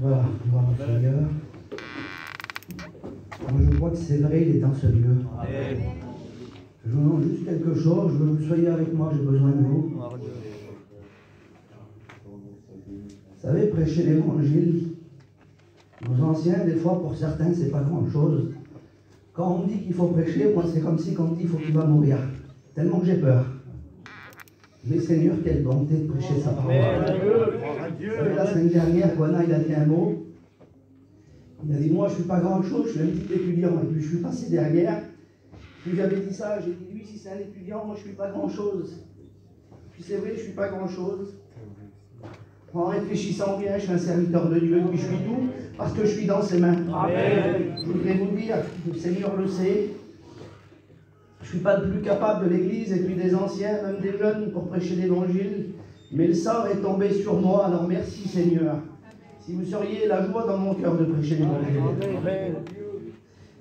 Voilà, gloire au Seigneur. Moi, je crois que c'est vrai, il est dans ce lieu. Je vous demande juste quelque chose, je veux que vous soyez avec moi, j'ai besoin de vous. Vous savez, prêcher l'évangile, nos anciens, des fois, pour certains, c'est pas grand-chose. Quand on me dit qu'il faut prêcher, moi, c'est comme si on me dit qu'il faut qu'il va mourir. Tellement que j'ai peur. Mais Seigneur, quelle bonté de prêcher sa parole. Vous savez, la semaine dernière, Guana, il a dit un mot. Il a dit, moi, je ne suis pas grand-chose, je suis un petit étudiant. Et puis, je suis passé derrière. Puis, j'avais dit ça, j'ai dit, lui, si c'est un étudiant, moi, je ne suis pas grand-chose. Puis, c'est vrai, je ne suis pas grand-chose. En réfléchissant bien, je suis un serviteur de Dieu, et puis je suis tout, parce que je suis dans ses mains. Amen. Je voudrais vous dire, le Seigneur le sait, je ne suis pas le plus capable de l'Église, et puis des anciens, même des jeunes, pour prêcher l'Évangile, mais le sort est tombé sur moi, alors merci Seigneur. Si vous seriez la joie dans mon cœur de prêcher l'Évangile.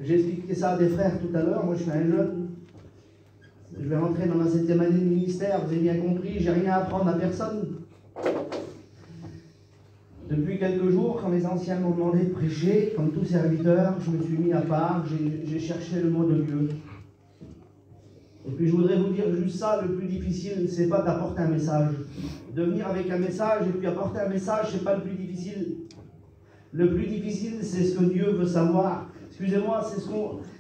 J'ai expliqué ça à des frères tout à l'heure, moi je suis un jeune, je vais rentrer dans ma 7e année de ministère, vous avez bien compris, j'ai rien à apprendre à personne. Depuis quelques jours, quand les anciens m'ont demandé de prêcher, comme tout serviteur, je me suis mis à part, j'ai cherché le mot de Dieu. Et puis je voudrais vous dire juste ça, le plus difficile, c'est pas d'apporter un message. De venir avec un message et puis apporter un message, c'est pas le plus difficile. Le plus difficile, c'est ce que Dieu veut savoir. Excusez-moi,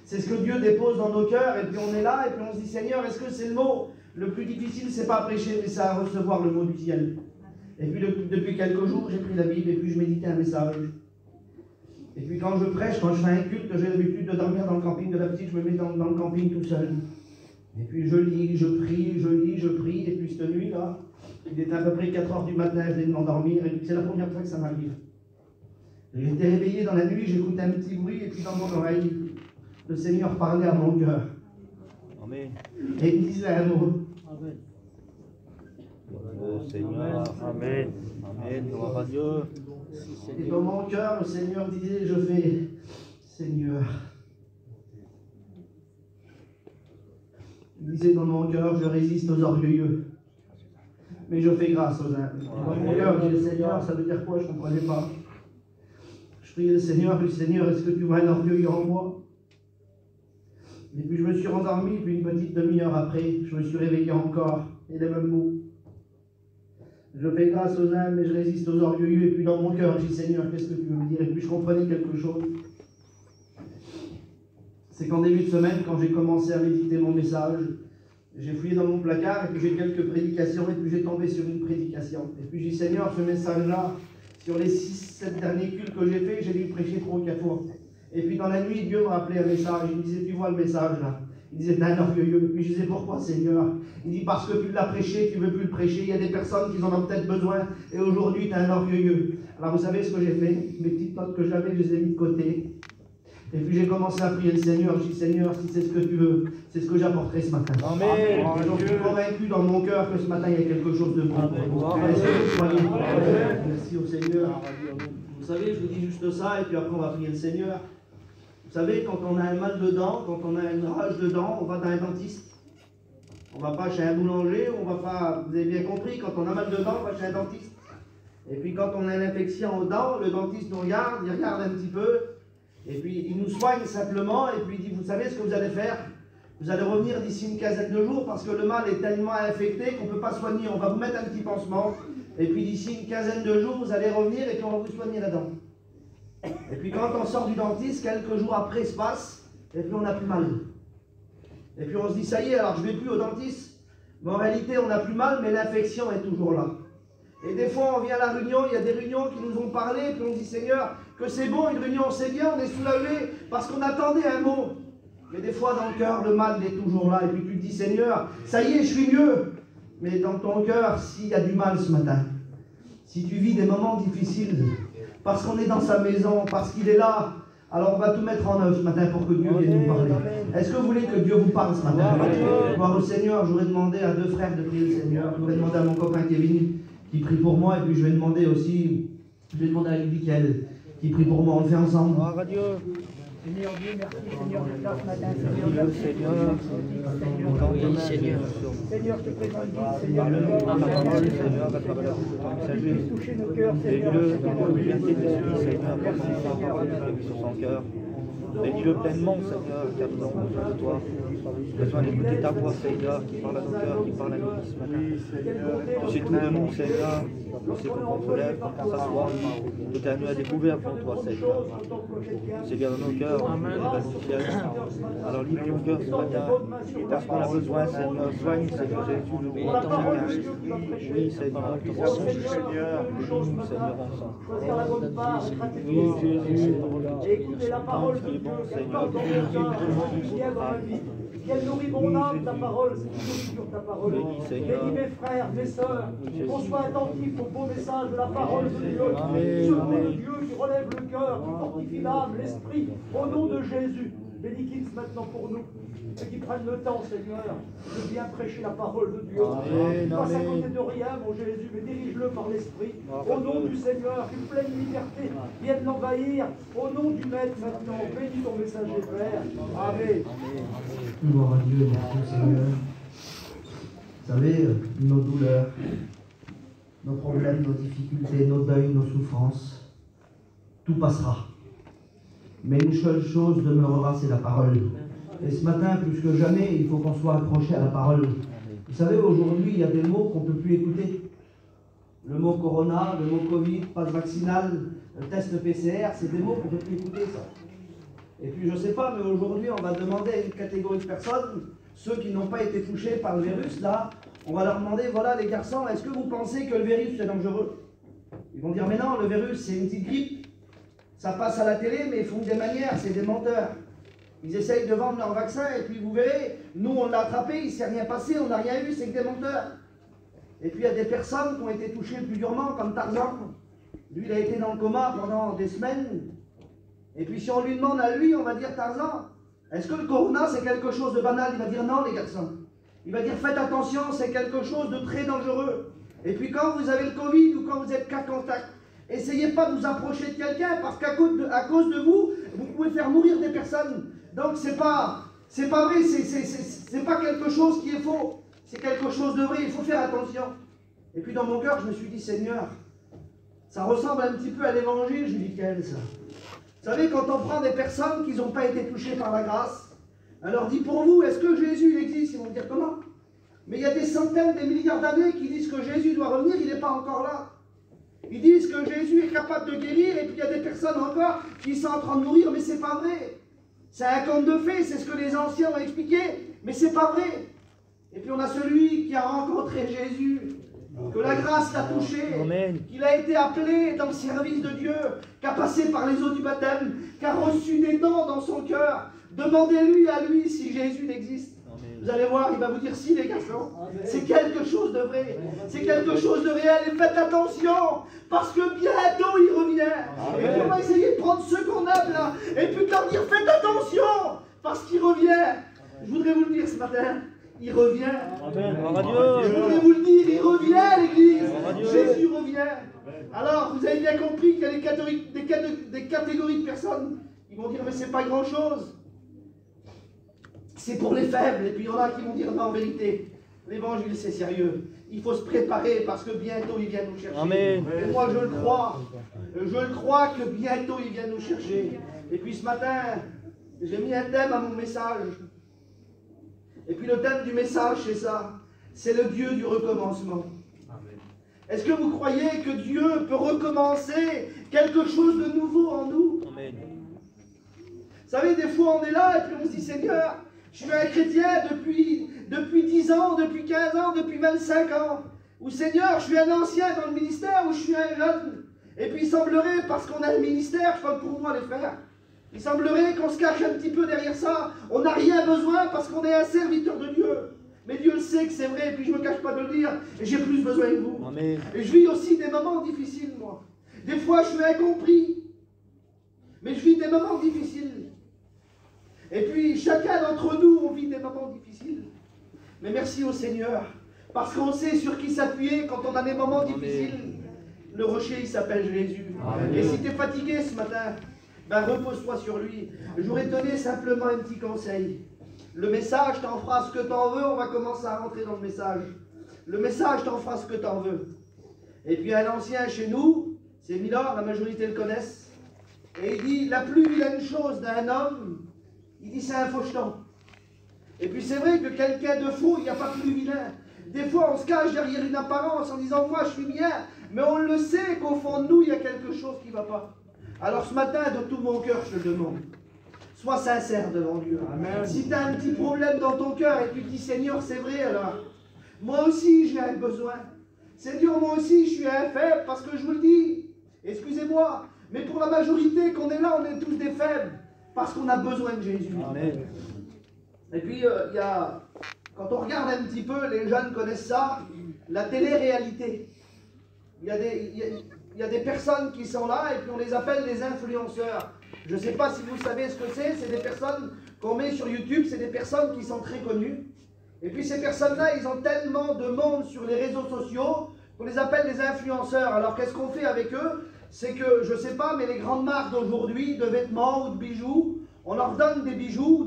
c'est ce que Dieu dépose dans nos cœurs, et puis on est là, et puis on se dit, Seigneur, est-ce que c'est le mot? Le plus difficile, c'est pas à prêcher, mais c'est à recevoir le mot du ciel. Et puis depuis quelques jours, j'ai pris la Bible et puis je méditais un message. Et puis quand je prêche, quand je fais un culte, j'ai l'habitude de dormir dans le camping de la petite, je me mets dans le camping tout seul. Et puis je lis, je prie, je lis, je prie. Et puis cette nuit, là, il était à peu près 4 h du matin, je venais de m'endormir. Et puis c'est la première fois que ça m'arrive. J'ai été réveillé dans la nuit, j'écoutais un petit bruit et puis dans mon oreille, le Seigneur parlait à mon cœur. Amen. Et il disait un mot. Amen. Seigneur, Amen, Amen, gloire à Dieu. Et dans mon cœur, le Seigneur disait, je fais, Seigneur. Il disait dans mon cœur, je résiste aux orgueilleux, mais je fais grâce aux humbles. Dans mon cœur, je dis, Seigneur, ça veut dire quoi? Je ne comprenais pas. Je priais le Seigneur, est-ce que tu vois un orgueilleux en moi? Et puis je me suis endormi, puis une petite demi-heure après, je me suis réveillé encore, et les mêmes mots. Je fais grâce aux humbles, mais je résiste aux orgueilleux. Et puis dans mon cœur, je dis, Seigneur, qu'est-ce que tu veux me dire? Et puis je comprenais quelque chose. C'est qu'en début de semaine, quand j'ai commencé à méditer mon message, j'ai fouillé dans mon placard, et puis j'ai quelques prédications, et puis j'ai tombé sur une prédication. Et puis j'ai dit, Seigneur, ce message-là, sur les 6-7 derniers cultes que j'ai fait, j'ai dû prêcher 3 ou 4 fois. Et puis dans la nuit, Dieu me rappelait un message. Il me disait, tu vois le message là? Il disait, t'es un orgueilleux. Et puis je disais, pourquoi Seigneur? Il dit, parce que tu l'as prêché, tu ne veux plus le prêcher. Il y a des personnes qui en ont peut-être besoin. Et aujourd'hui, tu es un orgueilleux. Alors vous savez ce que j'ai fait? Mes petites notes que j'avais, je les ai mis de côté. Et puis j'ai commencé à prier le Seigneur. Je dis, Seigneur, si c'est ce que tu veux, c'est ce que j'apporterai ce matin. Amen. Je suis convaincu dans mon cœur que ce matin, il y a quelque chose de bon. Merci au Seigneur. Vous savez, je vous dis juste ça, et puis après on va prier le Seigneur. Vous savez, quand on a un mal de dents, quand on a une rage de dents, on va dans un dentiste. On ne va pas chez un boulanger, on va pas, vous avez bien compris, quand on a mal de dents, on va chez un dentiste. Et puis quand on a une infection aux dents, le dentiste nous regarde, il regarde un petit peu, et puis il nous soigne simplement, et puis il dit, vous savez ce que vous allez faire? Vous allez revenir d'ici une quinzaine de jours, parce que le mal est tellement infecté qu'on ne peut pas soigner. On va vous mettre un petit pansement, et puis d'ici une quinzaine de jours, vous allez revenir, et puis on va vous soigner la dent. Et puis quand on sort du dentiste, quelques jours après se passe, et puis on n'a plus mal. Et puis on se dit, ça y est, alors je ne vais plus au dentiste. Mais en réalité, on n'a plus mal, mais l'infection est toujours là. Et des fois, on vient à la réunion, il y a des réunions qui nous ont parlé, et puis on dit, Seigneur, que c'est bon, une réunion, c'est bien, on est soulagé, parce qu'on attendait un mot. Mais des fois, dans le cœur, le mal est toujours là, et puis tu te dis, Seigneur, ça y est, je suis mieux. Mais dans ton cœur, s'il y a du mal ce matin, si tu vis des moments difficiles, parce qu'on est dans sa maison, parce qu'il est là, alors on va tout mettre en œuvre ce matin pour que Dieu vienne nous parler. Est-ce que vous voulez que Dieu vous parle ce matin? Gloire au Seigneur, je voudrais demander à 2 frères de prier le Seigneur. Je voudrais demander à mon copain Kevin qui prie pour moi, et puis je vais demander aussi, je vais demander à Lydie qui prie pour moi. On le fait ensemble. Seigneur Dieu, merci Seigneur de ta ce matin, Seigneur, Seigneur. oui, Seigneur. Seigneur, je te présente Guy, Seigneur, Parle-nous par la parole, Seigneur, Seigneur, à travers la bouche de ton messager. puisse toucher nos cœurs, Seigneur. Bénis-le dans la liberté d'esprit, Seigneur, pour Merci, sa Seigneur. parole qui est mise sur son cœur. Bénis-le pleinement, Seigneur, car nous avons besoin de toi. Besoin d'écouter ta voix, Seigneur, qui parle à nos cœurs, qui parle à nous ce matin. Tu sais tout de nous, Seigneur. Tu sais pourquoi on se lève, pourquoi on s'assoit. Tout est à nous à découvrir pour toi, Seigneur. C'est bien dans nos cœurs, nous ciel. Alors livre mon cœur ce matin, parce qu'on a besoin, Seigneur. Soigne, Seigneur Jésus, le roi de chacun. Oui, Seigneur, ton sang, Seigneur. Bénis-nous, Seigneur, ensemble. Choisir la bonne part, Oui, Jésus. et écouter la parole de Dieu, qu'elle porte dans mon cœur, qui est dans ma vie, qu'elle nourrit mon âme, ta parole, c'est sur ta parole. Bénis mes frères, mes sœurs, qu'on soit attentifs au beau message de la parole de Dieu, ce mot de Dieu qui relève le cœur, qui fortifie l'âme, l'esprit, au nom de Jésus. Bénis qu'ils maintenant pour nous, et qu'ils prennent le temps, Seigneur, de bien prêcher la parole de Dieu. Passe à côté de rien, mon Jésus, mais dirige-le par l'Esprit. Au nom du Seigneur, qu'une pleine liberté vienne l'envahir. Au nom du Maître maintenant, bénis ton messager, Père. Amen. Gloire à Dieu, merci Seigneur. Vous savez, nos douleurs, nos problèmes, nos difficultés, nos deuils, nos souffrances, tout passera. Mais une seule chose demeurera, c'est la parole. Et ce matin, plus que jamais, il faut qu'on soit accroché à la parole. Vous savez, aujourd'hui, il y a des mots qu'on ne peut plus écouter. Le mot corona, le mot Covid, passe vaccinal, test PCR, c'est des mots qu'on ne peut plus écouter, ça. Et puis, je ne sais pas, mais aujourd'hui, on va demander à une catégorie de personnes, ceux qui n'ont pas été touchés par le virus, là, on va leur demander, voilà les garçons, est-ce que vous pensez que le virus est dangereux? Ils vont dire, mais non, le virus, c'est une petite grippe. Ça passe à la télé, mais ils font des manières, c'est des menteurs. Ils essayent de vendre leur vaccin, et puis vous verrez, nous on l'a attrapé, il ne s'est rien passé, on n'a rien eu, c'est que des menteurs. Et puis il y a des personnes qui ont été touchées plus durement, comme Tarzan. Lui, il a été dans le coma pendant des semaines. Et puis si on lui demande à lui, on va dire, Tarzan, est-ce que le corona c'est quelque chose de banal? Il va dire non, les garçons. Il va dire, faites attention, c'est quelque chose de très dangereux. Et puis quand vous avez le Covid ou quand vous êtes cas contact, essayez pas de vous approcher de quelqu'un, parce qu'à cause de vous, vous pouvez faire mourir des personnes. Donc c'est pas vrai, c'est pas quelque chose qui est faux, c'est quelque chose de vrai, il faut faire attention. Et puis dans mon cœur, je me suis dit, Seigneur, ça ressemble un petit peu à l'évangile, je dis, quel ça? Vous savez, quand on prend des personnes qui n'ont pas été touchées par la grâce, on leur dit, pour vous, est-ce que Jésus il existe? Ils vont dire, comment? Mais il y a des centaines, des milliards d'années qui disent que Jésus doit revenir, il n'est pas encore là. Ils disent que Jésus est capable de guérir, et puis il y a des personnes encore qui sont en train de mourir, mais c'est pas vrai. C'est un conte de fées, c'est ce que les anciens ont expliqué, mais c'est pas vrai. Et puis on a celui qui a rencontré Jésus, que la grâce l'a touché, qu'il a été appelé dans le service de Dieu, qui a passé par les eaux du baptême, qui a reçu des dons dans son cœur. Demandez-lui à lui si Jésus existe. Vous allez voir, il va vous dire si, les garçons. C'est quelque chose de vrai. C'est quelque chose de réel. Et faites attention, parce que bientôt il revient. Et puis on va essayer de prendre ceux qu'on aime là. Et puis leur dire, faites attention, parce qu'il revient. Je voudrais vous le dire ce matin. Il revient. Je voudrais vous le dire, il revient, l'église. Jésus revient. Alors, vous avez bien compris qu'il y a des catégories de personnes. Ils vont dire, mais c'est pas grand chose. C'est pour les faibles, et puis il y en a qui vont dire non, en vérité, l'évangile c'est sérieux. Il faut se préparer parce que bientôt il vient nous chercher. Amen. Et moi je le crois que bientôt il vient nous chercher. Et puis ce matin, j'ai mis un thème à mon message. Et puis le thème du message c'est ça, c'est le Dieu du recommencement. Est-ce que vous croyez que Dieu peut recommencer quelque chose de nouveau en nous? Amen. Vous savez, des fois on est là et puis on se dit, Seigneur, je suis un chrétien depuis 10 ans, depuis 15 ans, depuis 25 ans. Ou Seigneur, je suis un ancien dans le ministère ou je suis un jeune. Et puis il semblerait, parce qu'on a le ministère, je parle pour moi les frères, il semblerait qu'on se cache un petit peu derrière ça. On n'a rien besoin parce qu'on est un serviteur de Dieu. Mais Dieu le sait que c'est vrai, et puis je ne me cache pas de le dire, et j'ai plus besoin de vous. Amen. Et je vis aussi des moments difficiles, moi. Des fois, je suis incompris. Mais je vis des moments difficiles. Et puis, chacun d'entre nous, on vit des moments difficiles. Mais merci au Seigneur, parce qu'on sait sur qui s'appuyer quand on a des moments difficiles. Le rocher, il s'appelle Jésus. Amen. Et si tu es fatigué ce matin, ben repose-toi sur lui. Je voudrais te donner simplement un petit conseil. Le message, t'en feras ce que t'en veux, on va commencer à rentrer dans le message. Le message, t'en feras ce que t'en veux. Et puis un ancien chez nous, c'est Milord, la majorité le connaissent, et il dit, la plus vilaine chose d'un homme, il dit c'est un faucheton. Et puis c'est vrai que quelqu'un de faux, il n'y a pas plus vilain. Des fois on se cache derrière une apparence en disant moi je suis bien, mais on le sait qu'au fond de nous il y a quelque chose qui ne va pas. Alors ce matin, de tout mon cœur, je te demande, sois sincère devant Dieu. Amen. Si tu as un petit problème dans ton cœur et tu te dis Seigneur, c'est vrai alors, moi aussi j'ai un besoin. Seigneur, moi aussi je suis un faible parce que je vous le dis, excusez-moi, mais pour la majorité qu'on est là, on est tous des faibles parce qu'on a besoin de Jésus. Amen. Et puis quand on regarde un petit peu, les jeunes connaissent ça, la télé-réalité. Il y a des personnes qui sont là et puis on les appelle les influenceurs. Je ne sais pas si vous savez ce que c'est des personnes qu'on met sur YouTube, c'est des personnes qui sont très connues. Et puis ces personnes-là, ils ont tellement de monde sur les réseaux sociaux qu'on les appelle des influenceurs. Alors qu'est-ce qu'on fait avec eux? C'est que, je ne sais pas, mais les grandes marques d'aujourd'hui, de vêtements ou de bijoux, on leur donne des bijoux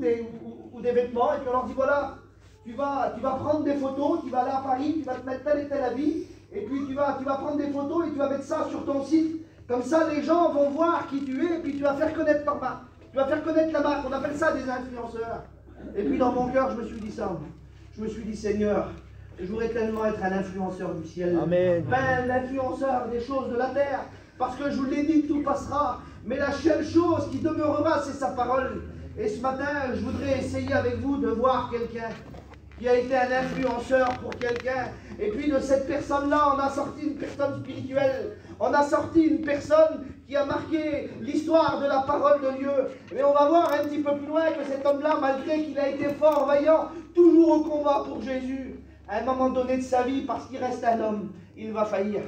ou des vêtements et puis on leur dit voilà, tu vas prendre des photos, tu vas aller à Paris, tu vas te mettre tel et tel habit, et puis tu vas prendre des photos et tu vas mettre ça sur ton site. Comme ça, les gens vont voir qui tu es et puis tu vas faire connaître ta marque. Tu vas faire connaître la marque, on appelle ça des influenceurs. Et puis dans mon cœur, je me suis dit ça. Je me suis dit, Seigneur, je voudrais tellement être un influenceur du ciel. Amen. Ben, l'influenceur des choses de la terre. Parce que je vous l'ai dit, tout passera. Mais la seule chose qui demeurera, c'est sa parole. Et ce matin, je voudrais essayer avec vous de voir quelqu'un qui a été un influenceur pour quelqu'un. Et puis de cette personne-là, on a sorti une personne spirituelle. On a sorti une personne qui a marqué l'histoire de la parole de Dieu. Mais on va voir un petit peu plus loin que cet homme-là, malgré qu'il a été fort, vaillant, toujours au combat pour Jésus, à un moment donné de sa vie, parce qu'il reste un homme, il va faillir.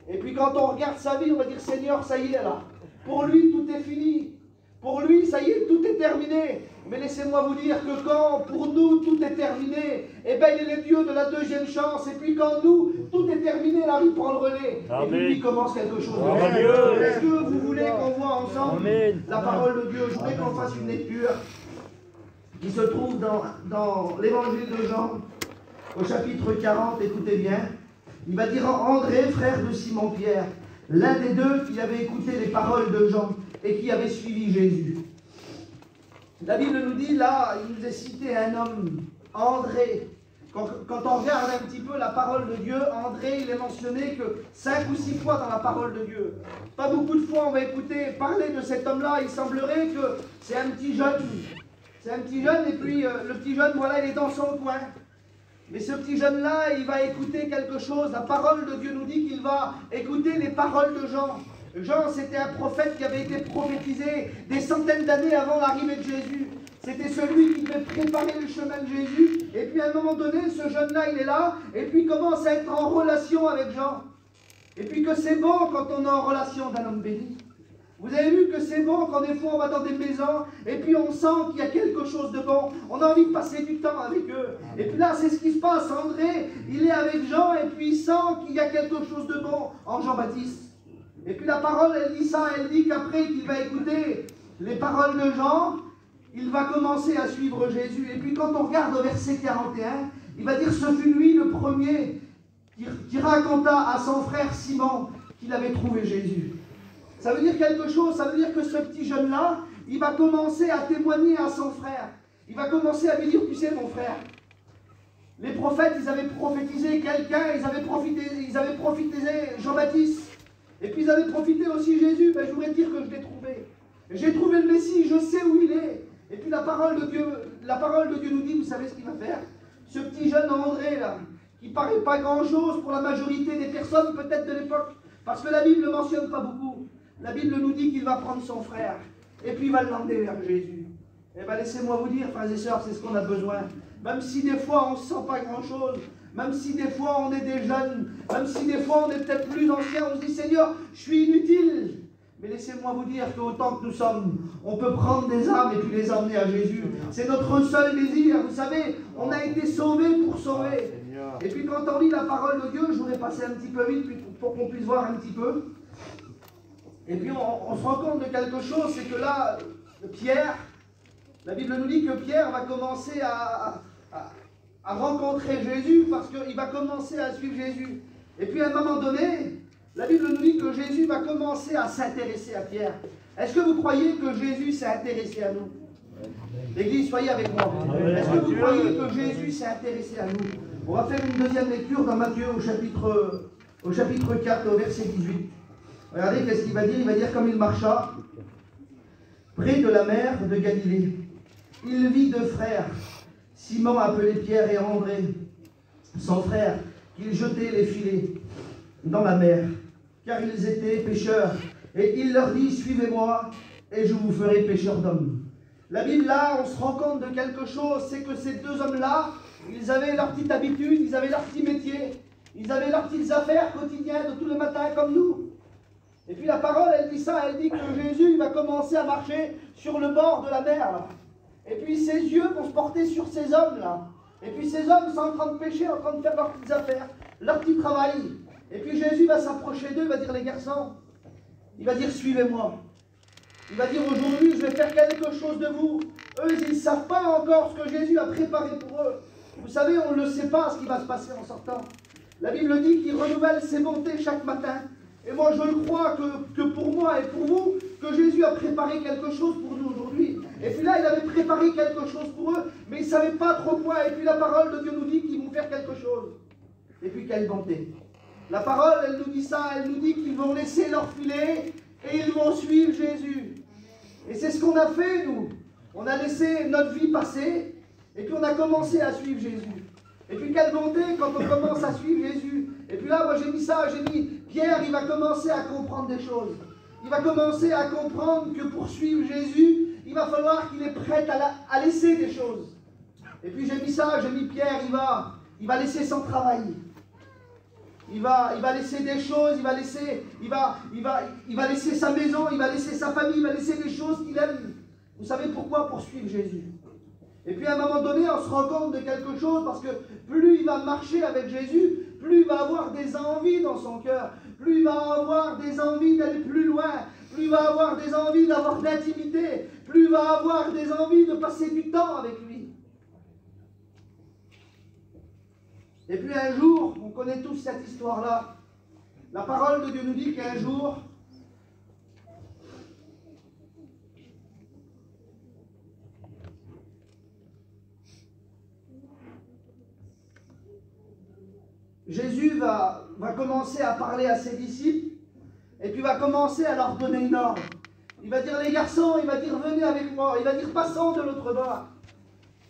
Et puis quand on regarde sa vie, on va dire, Seigneur, ça y est là. Pour lui, tout est fini. Pour lui, ça y est, tout est terminé. Mais laissez-moi vous dire que quand, pour nous, tout est terminé, eh bien, il est le Dieu de la deuxième chance. Et puis quand nous, tout est terminé, là, il prend le relais. Amen. Et puis, il commence quelque chose. Est-ce que vous voulez qu'on voit ensemble Amen. La parole de Dieu? Je voudrais qu'on fasse une lecture qui se trouve dans l'évangile de Jean, au chapitre 40, écoutez bien. Il va dire André, frère de Simon-Pierre, l'un des deux qui avait écouté les paroles de Jean et qui avait suivi Jésus. La Bible nous dit, là, il nous est cité un homme, André. Quand on regarde un petit peu la parole de Dieu, André, il est mentionné que 5 ou 6 fois dans la parole de Dieu. Pas beaucoup de fois on va écouter parler de cet homme-là. Il semblerait que c'est un petit jeune. C'est un petit jeune et puis le petit jeune, voilà, il est dans son coin. Mais ce petit jeune-là, il va écouter quelque chose. La parole de Dieu nous dit qu'il va écouter les paroles de Jean. Jean, c'était un prophète qui avait été prophétisé des centaines d'années avant l'arrivée de Jésus. C'était celui qui devait préparer le chemin de Jésus. Et puis à un moment donné, ce jeune-là, il est là. Et puis il commence à être en relation avec Jean. Et puis que c'est bon quand on est en relation d'un homme béni. Vous avez vu que c'est bon quand des fois on va dans des maisons et puis on sent qu'il y a quelque chose de bon. On a envie de passer du temps avec eux. Et puis là, c'est ce qui se passe. André, il est avec Jean et puis il sent qu'il y a quelque chose de bon en Jean-Baptiste. Et puis la parole, elle dit ça, elle dit qu'après qu'il va écouter les paroles de Jean, il va commencer à suivre Jésus. Et puis quand on regarde au verset 41, il va dire, ce fut lui le premier qui raconta à son frère Simon qu'il avait trouvé Jésus. Ça veut dire quelque chose, ça veut dire que ce petit jeune-là, il va commencer à témoigner à son frère. Il va commencer à lui dire, tu sais mon frère, les prophètes, ils avaient prophétisé quelqu'un, ils avaient prophétisé Jean-Baptiste. Et puis ils avaient profité aussi Jésus, ben, je voudrais dire que je l'ai trouvé. J'ai trouvé le Messie, je sais où il est. Et puis la parole de Dieu nous dit, vous savez ce qu'il va faire? Ce petit jeune André là, qui paraît pas grand-chose pour la majorité des personnes peut-être de l'époque, parce que la Bible ne mentionne pas beaucoup. La Bible nous dit qu'il va prendre son frère, et puis il va l'emmener vers Jésus. Et bien laissez-moi vous dire, frères et sœurs, c'est ce qu'on a besoin. Même si des fois on ne sent pas grand-chose, même si des fois on est des jeunes, même si des fois on est peut-être plus anciens, on se dit Seigneur, je suis inutile. Mais laissez-moi vous dire qu'autant que nous sommes, on peut prendre des âmes et puis les emmener à Jésus. C'est notre seul désir. Vous savez, on a été sauvés pour sauver. Et puis quand on lit la parole de Dieu, je voudrais passer un petit peu vite pour qu'on puisse voir un petit peu. Et puis on se rend compte de quelque chose, c'est que là, Pierre, la Bible nous dit que Pierre va commencer à rencontrer Jésus parce qu'il va commencer à suivre Jésus. Et puis à un moment donné, la Bible nous dit que Jésus va commencer à s'intéresser à Pierre. Est-ce que vous croyez que Jésus s'est intéressé à nous? L'Église, soyez avec moi. Est-ce que vous croyez que Jésus s'est intéressé à nous? On va faire une deuxième lecture dans Matthieu au chapitre 4, au verset 18. Regardez qu'est-ce qu'il va dire. Il va dire: comme il marcha près de la mer de Galilée, il vit deux frères, Simon appelé Pierre et André, son frère, qu'ils jetaient les filets dans la mer, car ils étaient pêcheurs. Et il leur dit: suivez-moi, et je vous ferai pêcheurs d'hommes. La Bible, là, on se rend compte de quelque chose, c'est que ces deux hommes-là, ils avaient leur petite habitude, ils avaient leur petit métier, ils avaient leurs petites affaires quotidiennes de tous les matins comme nous. Et puis la parole, elle dit ça, elle dit que Jésus, il va commencer à marcher sur le bord de la mer, là. Et puis ses yeux vont se porter sur ces hommes-là. Et puis ces hommes sont en train de pêcher, en train de faire leurs petites affaires, leur petit travail. Et puis Jésus va s'approcher d'eux, il va dire: les garçons, il va dire: suivez-moi. Il va dire: aujourd'hui, je vais faire quelque chose de vous. Eux, ils ne savent pas encore ce que Jésus a préparé pour eux. Vous savez, on ne le sait pas ce qui va se passer en sortant. La Bible dit qu'il renouvelle ses bontés chaque matin. Et moi, je le crois que pour moi et pour vous, que Jésus a préparé quelque chose pour nous aujourd'hui. Et puis là, il avait préparé quelque chose pour eux, mais ils ne savaient pas trop quoi. Et puis la parole de Dieu nous dit qu'ils vont faire quelque chose. Et puis quelle bonté. La parole, elle nous dit ça, elle nous dit qu'ils vont laisser leur filet et ils vont suivre Jésus. Et c'est ce qu'on a fait, nous. On a laissé notre vie passer, et puis on a commencé à suivre Jésus. Et puis quelle bonté quand on commence à suivre Jésus. Et puis là, moi j'ai mis ça, j'ai mis, Pierre, il va commencer à comprendre des choses. Il va commencer à comprendre que pour suivre Jésus, il va falloir qu'il est prêt à laisser des choses. Et puis j'ai mis ça, j'ai mis Pierre, il va laisser son travail. Il va laisser des choses, il va laisser sa maison, il va laisser sa famille, il va laisser des choses qu'il aime. Vous savez pourquoi? Pour suivre Jésus. Et puis à un moment donné, on se rend compte de quelque chose, parce que plus il va marcher avec Jésus, plus il va avoir des envies dans son cœur, plus il va avoir des envies d'aller plus loin, plus il va avoir des envies d'avoir d'intimité, plus il va avoir des envies de passer du temps avec lui. Et puis un jour, on connaît tous cette histoire-là, la parole de Dieu nous dit qu'un jour, Jésus va commencer à parler à ses disciples, et puis va commencer à leur donner une ordre. Il va dire: les garçons, il va dire: venez avec moi, il va dire: passons de l'autre bord.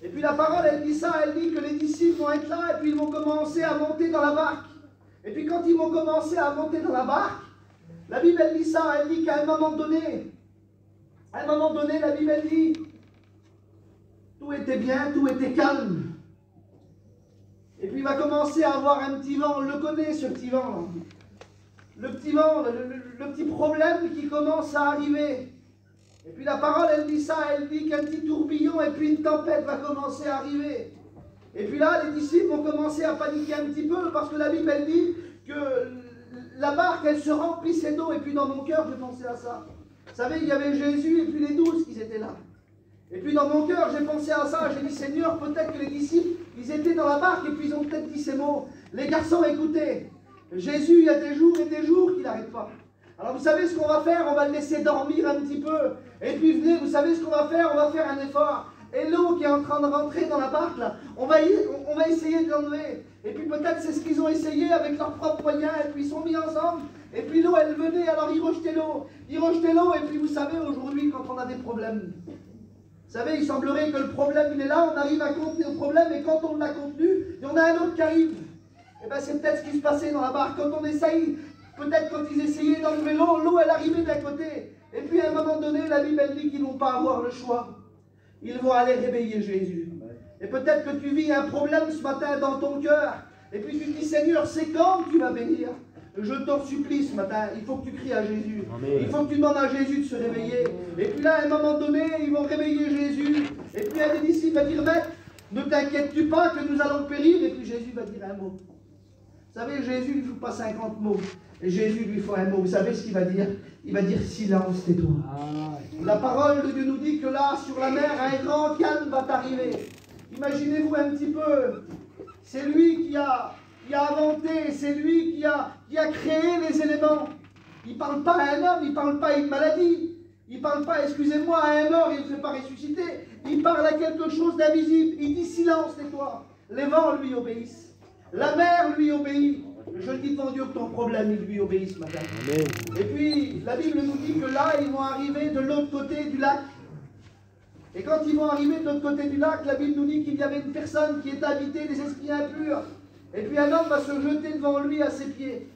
Et puis la parole, elle dit ça, elle dit que les disciples vont être là, et puis ils vont commencer à monter dans la barque. Et puis quand ils vont commencer à monter dans la barque, la Bible, elle dit ça, elle dit qu'à un moment donné, la Bible, elle dit, tout était bien, tout était calme. Et puis il va commencer à avoir un petit vent, on le connaît ce petit vent. Le petit vent, le petit problème qui commence à arriver. Et puis la parole, elle dit ça, elle dit qu'un petit tourbillon et puis une tempête va commencer à arriver. Et puis là, les disciples vont commencer à paniquer un petit peu, parce que la Bible, elle dit que la barque, elle se remplissait d'eau. Et puis dans mon cœur, j'ai pensé à ça. Vous savez, il y avait Jésus et puis les 12 qui étaient là. Et puis dans mon cœur, j'ai pensé à ça, j'ai dit: Seigneur, peut-être que les disciples, ils étaient dans la barque et puis ils ont peut-être dit ces mots: les garçons, écoutez, Jésus, il y a des jours et des jours qu'il n'arrête pas. Alors vous savez ce qu'on va faire? On va le laisser dormir un petit peu. Et puis venez, vous savez ce qu'on va faire? On va faire un effort. Et l'eau qui est en train de rentrer dans la barque, là, on va essayer de l'enlever. Et puis peut-être c'est ce qu'ils ont essayé avec leurs propres moyens. Et puis ils sont mis ensemble. Et puis l'eau, elle venait, alors ils rejetaient l'eau. Ils rejetaient l'eau. Et puis vous savez, aujourd'hui, quand on a des problèmes, vous savez, il semblerait que le problème, il est là, on arrive à contenir le problème, et quand on l'a contenu, il y en a un autre qui arrive. Et bien c'est peut-être ce qui se passait dans la barque. Quand on essaye, peut-être quand ils essayaient d'enlever l'eau, l'eau elle arrivait d'un côté. Et puis à un moment donné, la Bible elle dit qu'ils n'ont pas à avoir le choix. Ils vont aller réveiller Jésus. Et peut-être que tu vis un problème ce matin dans ton cœur. Et puis tu te dis: Seigneur, c'est quand tu vas venir? Je t'en supplie ce matin, il faut que tu cries à Jésus. Amen. Il faut que tu demandes à Jésus de se réveiller. Et puis là, à un moment donné, ils vont réveiller Jésus. Et puis un des disciples va dire: Maître, ne t'inquiètes-tu pas que nous allons périr? Et puis Jésus va dire un mot. Vous savez, Jésus ne joue pas 50 mots. Et Jésus lui fait un mot. Vous savez ce qu'il va dire? Il va dire silence, tais-toi. La parole de Dieu nous dit que là, sur la mer, un grand calme va arriver. Imaginez-vous un petit peu. C'est lui qui a inventé, c'est lui qui a créé les éléments. Il ne parle pas à un homme, il ne parle pas à une maladie. Il ne parle pas, excusez-moi, à un mort, il ne fait pas ressusciter. Il parle à quelque chose d'invisible. Il dit silence, tais-toi. Les vents lui obéissent. La mer lui obéit. Je le dis devant Dieu que ton problème, il lui obéit ce matin. Amen. Et puis, la Bible nous dit que là, ils vont arriver de l'autre côté du lac. Et quand ils vont arriver de l'autre côté du lac, la Bible nous dit qu'il y avait une personne qui est habitée des esprits impurs. Et puis un homme va se jeter devant lui à ses pieds.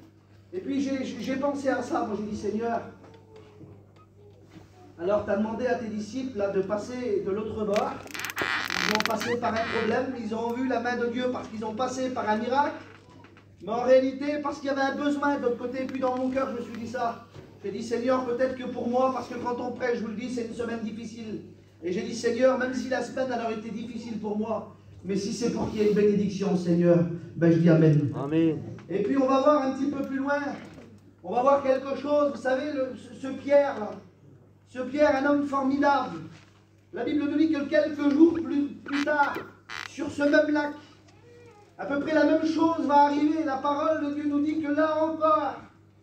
Et puis j'ai pensé à ça. Moi, j'ai dit, Seigneur, alors tu as demandé à tes disciples là, de passer de l'autre bord. Ils ont passé par un problème, ils ont vu la main de Dieu parce qu'ils ont passé par un miracle. Mais en réalité, parce qu'il y avait un besoin de l'autre côté. Et puis dans mon cœur, je me suis dit ça. J'ai dit, Seigneur, peut-être que pour moi, parce que quand on prêche, je vous le dis, c'est une semaine difficile. Et j'ai dit, Seigneur, même si la semaine elle aurait été difficile pour moi, mais si c'est pour qu'il y ait une bénédiction, Seigneur, ben je dis Amen. Amen. Et puis on va voir un petit peu plus loin. On va voir quelque chose. Vous savez, ce Pierre, là, ce Pierre, un homme formidable. La Bible nous dit que quelques jours plus tard, sur ce même lac, à peu près la même chose va arriver. La parole de Dieu nous dit que là encore,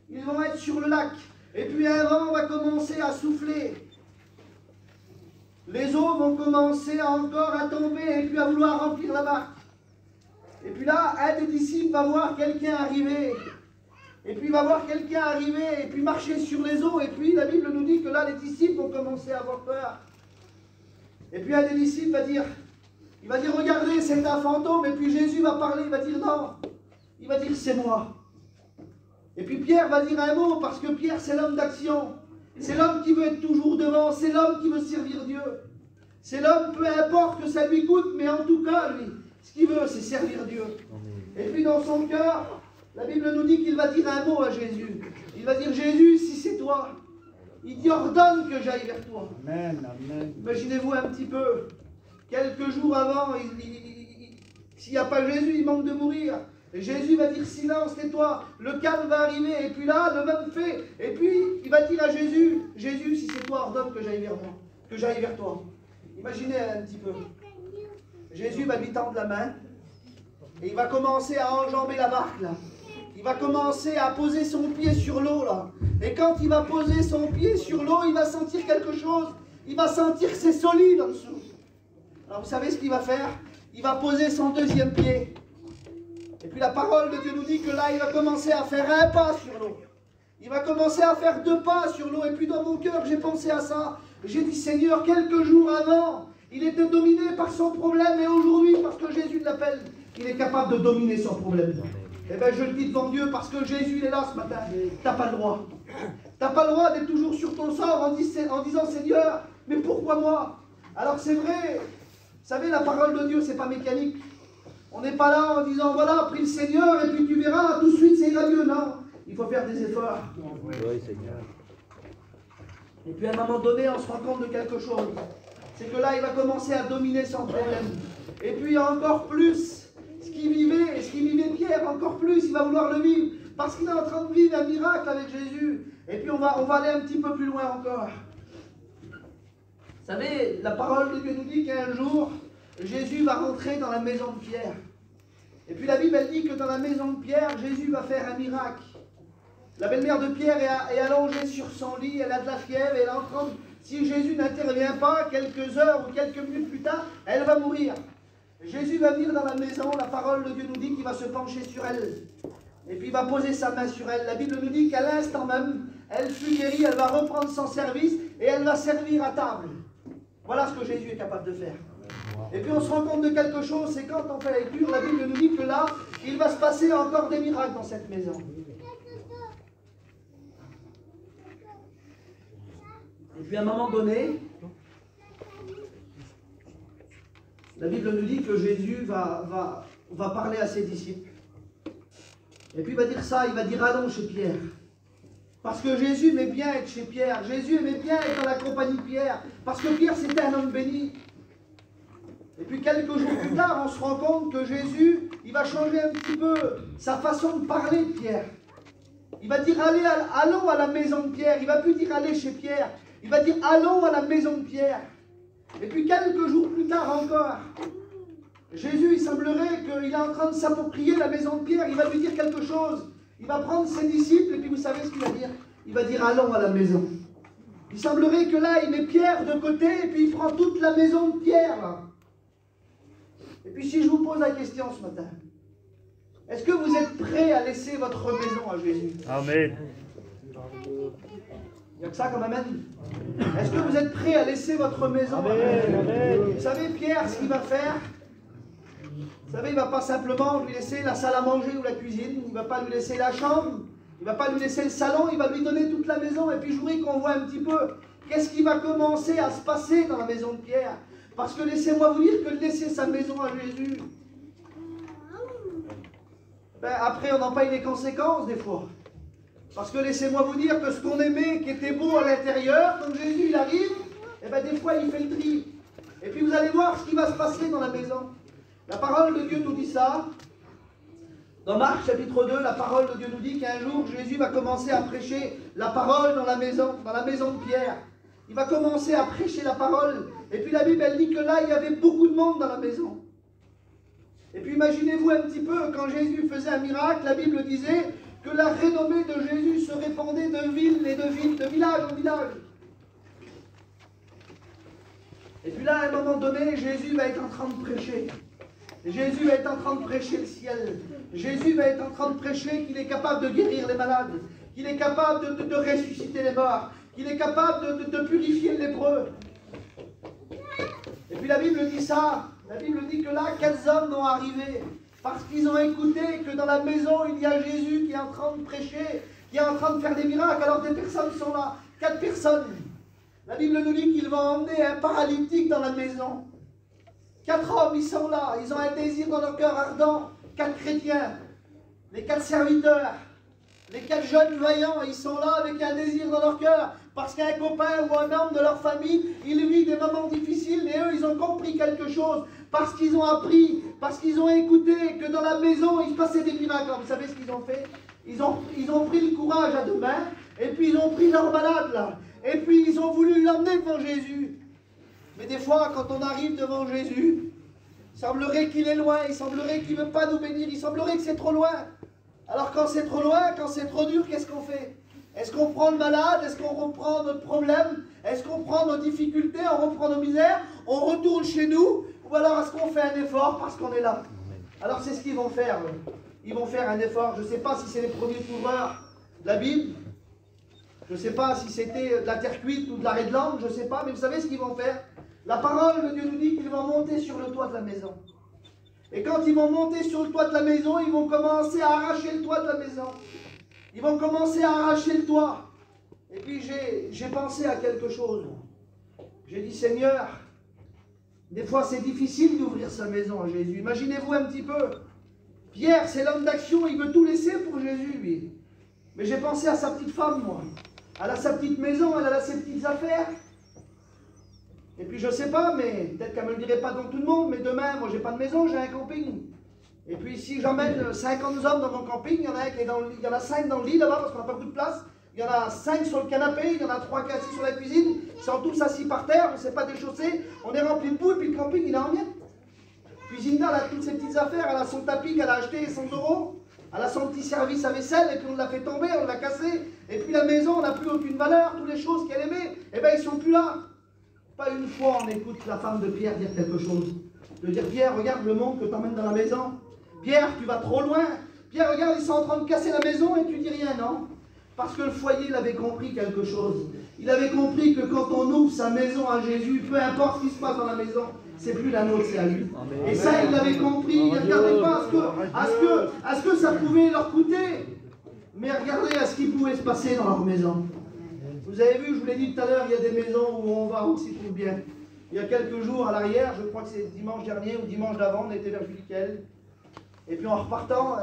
ils vont être sur le lac. Et puis un vent va commencer à souffler. Les eaux vont commencer encore à tomber et puis à vouloir remplir la barque. Et puis là, un des disciples va voir quelqu'un arriver. Et puis il va voir quelqu'un arriver et puis marcher sur les eaux. Et puis la Bible nous dit que là, les disciples vont commencer à avoir peur. Et puis un des disciples va dire, il va dire, regardez, c'est un fantôme. Et puis Jésus va parler, il va dire non. Il va dire, c'est moi. Et puis Pierre va dire un mot, parce que Pierre, c'est l'homme d'action. C'est l'homme qui veut être toujours devant. C'est l'homme qui veut servir Dieu. C'est l'homme, peu importe que ça lui coûte, mais en tout cas, lui, ce qu'il veut, c'est servir Dieu. Et puis dans son cœur, la Bible nous dit qu'il va dire un mot à Jésus. Il va dire, Jésus, si c'est toi, il dit, ordonne que j'aille vers toi. Amen, amen. Imaginez-vous un petit peu, quelques jours avant, s'il n'y a pas Jésus, il manque de mourir. Et Jésus va dire, silence, tais-toi, le calme va arriver. Et puis là, le même fait. Et puis, il va dire à Jésus, Jésus, si c'est toi, ordonne que j'aille vers moi, que j'aille vers toi. Imaginez un petit peu. Jésus va lui tendre la main et il va commencer à enjamber la barque là. Il va commencer à poser son pied sur l'eau là. Et quand il va poser son pied sur l'eau, il va sentir quelque chose. Il va sentir que c'est solide en dessous. Alors vous savez ce qu'il va faire? Il va poser son deuxième pied. Et puis la parole de Dieu nous dit que là, il va commencer à faire un pas sur l'eau. Il va commencer à faire 2 pas sur l'eau. Et puis dans mon cœur, j'ai pensé à ça. J'ai dit, Seigneur, quelques jours avant, il était dominé par son problème. Et aujourd'hui, parce que Jésus l'appelle, il est capable de dominer son problème. Eh bien, je le dis devant Dieu, parce que Jésus, il est là ce matin. Tu n'as pas le droit. Tu n'as pas le droit d'être toujours sur ton sort en disant, Seigneur, mais pourquoi moi? Alors c'est vrai, vous savez, la parole de Dieu, c'est pas mécanique. On n'est pas là en disant, voilà, prie le Seigneur, et puis tu verras, tout de suite, ça ira mieux. Non, il faut faire des efforts. Oui, Seigneur. Et puis à un moment donné, on se rend compte de quelque chose. C'est que là, il va commencer à dominer son problème. Et puis encore plus, ce qu'il vivait Pierre, encore plus, il va vouloir le vivre. Parce qu'il est en train de vivre un miracle avec Jésus. Et puis on va aller un petit peu plus loin encore. Vous savez, la parole de Dieu nous dit qu'un jour, Jésus va rentrer dans la maison de Pierre. Et puis la Bible, elle dit que dans la maison de Pierre, Jésus va faire un miracle. La belle-mère de Pierre est allongée sur son lit, elle a de la fièvre, elle est en train de... Si Jésus n'intervient pas, quelques heures ou quelques minutes plus tard, elle va mourir. Jésus va venir dans la maison, la parole de Dieu nous dit qu'il va se pencher sur elle. Et puis il va poser sa main sur elle. La Bible nous dit qu'à l'instant même, elle fut guérie, elle va reprendre son service et elle va servir à table. Voilà ce que Jésus est capable de faire. Et puis on se rend compte de quelque chose, c'est quand on fait la lecture, la Bible nous dit que là, il va se passer encore des miracles dans cette maison. Et puis à un moment donné, la Bible nous dit que Jésus va parler à ses disciples. Et puis il va dire ça, il va dire allons chez Pierre. Parce que Jésus aimait bien être chez Pierre. Jésus aimait bien être dans la compagnie de Pierre. Parce que Pierre c'était un homme béni. Et puis quelques jours plus tard, on se rend compte que Jésus, il va changer un petit peu sa façon de parler de Pierre. Il va dire allons à la maison de Pierre. Il ne va plus dire allez chez Pierre. Il va dire allons à la maison de Pierre. Et puis quelques jours plus tard encore, Jésus, il semblerait qu'il est en train de s'approprier la maison de Pierre. Il va lui dire quelque chose. Il va prendre ses disciples et puis vous savez ce qu'il va dire? Il va dire allons à la maison. Il semblerait que là, il met Pierre de côté et puis il prend toute la maison de Pierre. Là. Et puis si je vous pose la question ce matin, est-ce que vous êtes prêts à laisser votre maison à Jésus? Amen. Il n'y a que ça comme amen. Est-ce que vous êtes prêts à laisser votre maison à Jésus? Amen. Vous savez, Pierre, ce qu'il va faire, vous savez, il ne va pas simplement lui laisser la salle à manger ou la cuisine, il ne va pas lui laisser la chambre, il ne va pas lui laisser le salon, il va lui donner toute la maison. Et puis je voudrais qu'on voit un petit peu qu'est-ce qui va commencer à se passer dans la maison de Pierre. Parce que laissez-moi vous dire que de laisser sa maison à Jésus, ben, après on en paye les conséquences des fois. Parce que laissez-moi vous dire que ce qu'on aimait, qui était beau à l'intérieur, quand Jésus il arrive, et ben des fois il fait le tri. Et puis vous allez voir ce qui va se passer dans la maison. La parole de Dieu nous dit ça. Dans Marc chapitre 2, la parole de Dieu nous dit qu'un jour Jésus va commencer à prêcher la parole dans la maison de Pierre. Il va commencer à prêcher la parole. Et puis la Bible elle dit que là il y avait beaucoup de monde dans la maison. Et puis imaginez-vous un petit peu, quand Jésus faisait un miracle, la Bible disait que la renommée de Jésus se répandait de ville et de ville, de village en village. Et puis là, à un moment donné, Jésus va être en train de prêcher. Jésus va être en train de prêcher le ciel. Jésus va être en train de prêcher qu'il est capable de guérir les malades, qu'il est capable de ressusciter les morts, qu'il est capable de purifier les lépreux. Et puis la Bible dit ça. La Bible dit que là, quels hommes vont arriver? Parce qu'ils ont écouté que dans la maison, il y a Jésus qui est en train de prêcher, qui est en train de faire des miracles. Alors des personnes sont là, 4 personnes. La Bible nous dit qu'ils vont emmener un paralytique dans la maison. 4 hommes, ils sont là, ils ont un désir dans leur cœur ardent. 4 chrétiens, les 4 serviteurs, les 4 jeunes vaillants, ils sont là avec un désir dans leur cœur. Parce qu'un copain ou un membre de leur famille, il vit des moments difficiles, et eux, ils ont compris quelque chose. Parce qu'ils ont appris, parce qu'ils ont écouté que dans la maison, il se passait des miracles. Alors, vous savez ce qu'ils ont fait? Ils ont pris le courage à deux mains, et puis ils ont pris leur malade là. Et puis ils ont voulu l'emmener devant Jésus. Mais des fois, quand on arrive devant Jésus, il semblerait qu'il est loin, il semblerait qu'il ne veut pas nous bénir, il semblerait que c'est trop loin. Alors quand c'est trop loin, quand c'est trop dur, qu'est-ce qu'on fait? Est-ce qu'on prend le malade? Est-ce qu'on reprend notre problème? Est-ce qu'on prend nos difficultés? On reprend nos misères? On retourne chez nous? Ou alors est-ce qu'on fait un effort parce qu'on est là? Alors c'est ce qu'ils vont faire. Ils vont faire un effort. Je ne sais pas si c'est les premiers couvreurs de la Bible. Je ne sais pas si c'était de la terre cuite ou de l'arrêt de langue. Je ne sais pas. Mais vous savez ce qu'ils vont faire? La parole de Dieu nous dit qu'ils vont monter sur le toit de la maison. Et quand ils vont monter sur le toit de la maison, ils vont commencer à arracher le toit de la maison. Ils vont commencer à arracher le toit. Et puis j'ai pensé à quelque chose. J'ai dit, Seigneur, des fois c'est difficile d'ouvrir sa maison à Jésus. Imaginez-vous un petit peu. Pierre, c'est l'homme d'action, il veut tout laisser pour Jésus, lui. Mais j'ai pensé à sa petite femme, moi. Elle a sa petite maison, elle a ses petites affaires. Et puis je ne sais pas, mais peut-être qu'elle ne me le dirait pas dans tout le monde, mais demain, moi j'ai pas de maison, j'ai un camping. Et puis si j'emmène 50 hommes dans mon camping, il y en a un qui est dans le lit, il y en a 5 dans le lit là-bas parce qu'on n'a pas beaucoup de place. Il y en a 5 sur le canapé, il y en a 3 qui sont assis sur la cuisine, ils sont tous assis par terre, on ne s'est pas déchaussé, on est rempli de boue et puis le camping il est en miettes. Cuisine elle a toutes ses petites affaires, elle a son tapis qu'elle a acheté 100 €, elle a son petit service à vaisselle et puis on l'a fait tomber, on l'a cassé. Et puis la maison, on n'a plus aucune valeur, toutes les choses qu'elle aimait, et bien ils ne sont plus là. Pas une fois on écoute la femme de Pierre dire quelque chose. De dire, Pierre, regarde le monde que tu emmènes dans la maison. Pierre, tu vas trop loin. Pierre, regarde, ils sont en train de casser la maison et tu dis rien, non? Parce que le foyer, il avait compris quelque chose. Il avait compris que quand on ouvre sa maison à Jésus, peu importe ce qui se passe dans la maison, c'est plus la nôtre, c'est à lui. Et ça, il l'avait compris. Il ne regardait pas à ce que ça pouvait leur coûter, mais regardez à ce qui pouvait se passer dans leur maison. Vous avez vu, je vous l'ai dit tout à l'heure, il y a des maisons où on va, on s'y trouve bien. Il y a quelques jours à l'arrière, je crois que c'est dimanche dernier ou dimanche d'avant, on était vers Juliquel. Et puis en repartant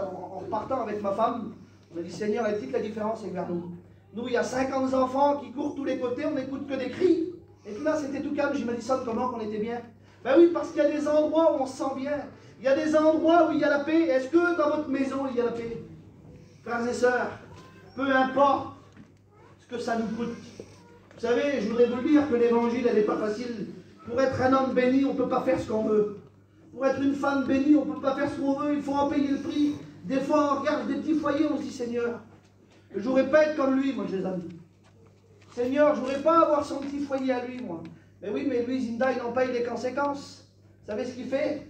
avec ma femme, on a dit, Seigneur, elle dit que la différence est vers nous. Nous, il y a 50 enfants qui courent tous les côtés, on n'écoute que des cris. Et puis là, c'était tout calme. J'ai dit, ça, comment qu'on était bien? Ben oui, parce qu'il y a des endroits où on se sent bien. Il y a des endroits où il y a la paix. Est-ce que dans votre maison, il y a la paix? Frères et sœurs, peu importe ce que ça nous coûte. Vous savez, je voudrais vous le dire que l'évangile, elle n'est pas facile. Pour être un homme béni, on ne peut pas faire ce qu'on veut. Pour être une femme bénie, on ne peut pas faire ce qu'on veut, il faut en payer le prix. Des fois, on regarde des petits foyers, on se dit, Seigneur, je ne voudrais pas être comme lui, moi, je les aime. Seigneur, je ne voudrais pas avoir son petit foyer à lui, moi. Mais oui, mais lui, Zinda, il en paye les conséquences. Vous savez ce qu'il fait?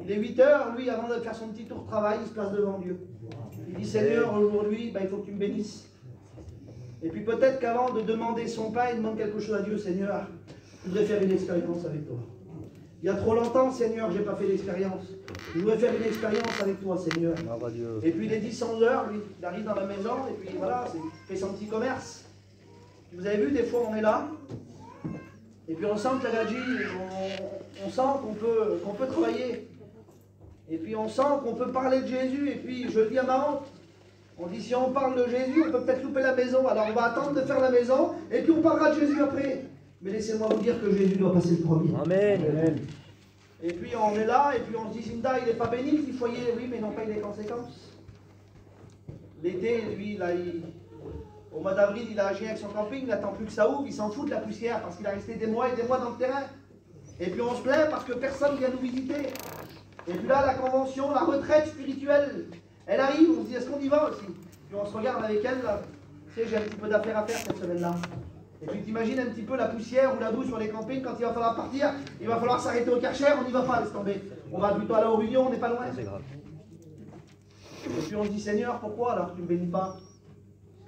Il est 8 heures, lui, avant de faire son petit tour de travail, il se place devant Dieu. Il dit, Seigneur, aujourd'hui, il faut que tu me bénisses. Et puis peut-être qu'avant de demander son pain, il demande quelque chose à Dieu, Seigneur, je voudrais faire une expérience avec toi. Il y a trop longtemps, Seigneur, je n'ai pas fait d'expérience. Je voudrais faire une expérience avec toi, Seigneur. Et puis il est 10-11 heures, lui, il arrive dans la maison, et puis voilà, il fait son petit commerce. Vous avez vu, des fois, on est là, et puis on sent que la Gadji, on sent qu'on peut travailler. Et puis on sent qu'on peut parler de Jésus, et puis je le dis à ma honte, on dit si on parle de Jésus, on peut peut-être louper la maison, alors on va attendre de faire la maison, et puis on parlera de Jésus après. Mais laissez-moi vous dire que Jésus doit passer le premier. Amen. Amen. Et puis on est là, et puis on se dit, Zinda, il n'est pas béni, il foyer, oui, mais non paye les conséquences. L'été, lui, là, au mois d'avril, il a agi avec son camping, il n'attend plus que ça ouvre, il s'en fout de la poussière, parce qu'il a resté des mois et des mois dans le terrain. Et puis on se plaint parce que personne ne vient nous visiter. Et puis là, la convention, la retraite spirituelle, elle arrive, on se dit, est-ce qu'on y va aussi? Puis on se regarde avec elle, là. Tu sais, j'ai un petit peu d'affaires à faire cette semaine-là. Et puis t'imagines un petit peu la poussière ou la boue sur les campings, quand il va falloir partir, il va falloir s'arrêter au Karcher, on n'y va pas, laisse tomber. On va plutôt aller aux Réunions, on n'est pas loin. C'est grave. Et puis on se dit, Seigneur, pourquoi alors tu ne me bénis pas?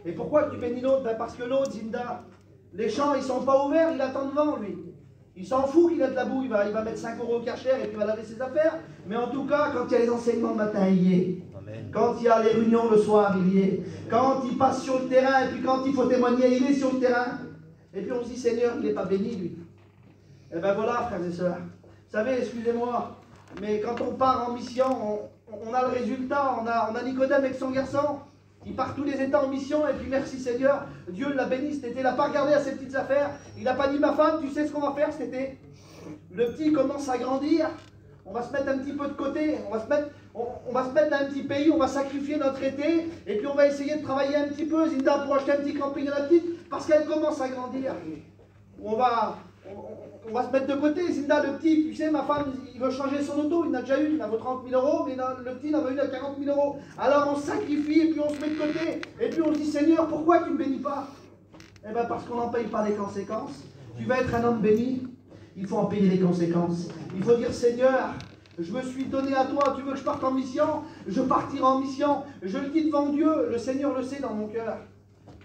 Et pourquoi tu bénis l'autre? Ben parce que l'autre, Zinda, les champs, ils ne sont pas ouverts, il attend devant, lui. Il s'en fout qu'il a de la boue, il va mettre 5 € au Karcher et puis il va laver ses affaires. Mais en tout cas, quand il y a les enseignements le matin, il y est. Amen. Quand il y a les réunions le soir, il y est. Quand il passe sur le terrain et puis quand il faut témoigner, il est sur le terrain. Et puis on se dit, Seigneur, il n'est pas béni, lui. Et ben voilà, frères et sœurs. Vous savez, excusez-moi, mais quand on part en mission, on a le résultat. On a Nicodème avec son garçon. Il part tous les états en mission, et puis merci Seigneur, Dieu l'a béni cet été, il n'a pas regardé à ses petites affaires, il n'a pas dit ma femme, tu sais ce qu'on va faire cet été? Le petit commence à grandir, on va se mettre un petit peu de côté, on va se mettre dans un petit pays, on va sacrifier notre été, et puis on va essayer de travailler un petit peu, Zinda, pour acheter un petit camping à la petite, parce qu'elle commence à grandir. On va se mettre de côté, Zinda, le petit, tu sais, ma femme, il veut changer son auto, il en a déjà une, il en vaut 30 000 €, mais le petit, il en veut une à 40 000 €. Alors on sacrifie, et puis on se met de côté, et puis on se dit, Seigneur, pourquoi tu ne me bénis pas? Eh bien, parce qu'on n'en paye pas les conséquences. Tu vas être un homme béni, il faut en payer les conséquences. Il faut dire, Seigneur, je me suis donné à toi, tu veux que je parte en mission? Je partirai en mission. Je le dis devant Dieu, le Seigneur le sait dans mon cœur.